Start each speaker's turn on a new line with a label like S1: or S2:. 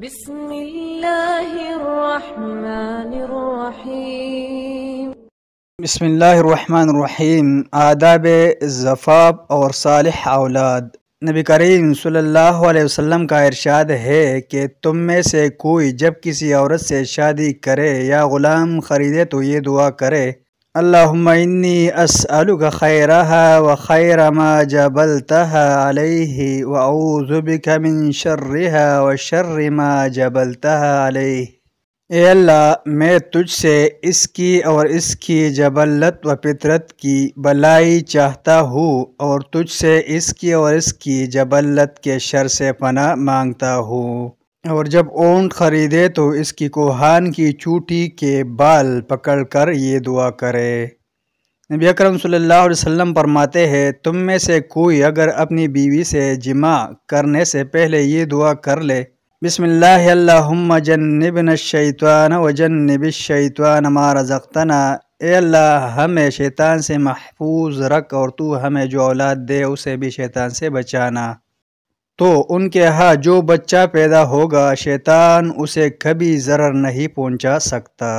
S1: بسم اللہ الرحمن الرحیم۔
S2: بسم اللہ الرحمن الرحیم۔ آداب زفاف اور صالح اولاد۔ نبی کریم صلی اللہ علیہ وسلم کا ارشاد ہے کہ تم میں سے کوئی جب کسی عورت سے شادی کرے یا غلام خریدے تو یہ دعا کرے: اللہم انی اسألک خیرہا و خیر ما جبلتہا علیہ و اعوذ بک من شرہا و شر ما جبلتہا علیہ۔ اے اللہ، میں تجھ سے اس کی اور اس کی جبلت و فطرت کی بھلائی چاہتا ہوں، اور تجھ سے اس کی اور اس کی جبلت کے شر سے پناہ مانگتا ہوں۔ اور جب اونٹ خریدے تو اس کی کوہان کی چوٹی کے بال پکڑ کر یہ دعا کرے۔ نبی اکرم صلی اللہ علیہ وسلم فرماتے ہیں، تم میں سے کوئی اگر اپنی بیوی سے جماع کرنے سے پہلے یہ دعا کر لے: بسم اللہ اللہم جنبنا الشیطان وجنب الشیطان ما رزقتنا، اے اللہ ہمیں شیطان سے محفوظ رکھ اور تو ہمیں جو اولاد دے اسے بھی شیطان سے بچانا، تو ان کے ہاں جو بچہ پیدا ہوگا شیطان اسے کبھی ضرر نہیں پہنچا سکتا۔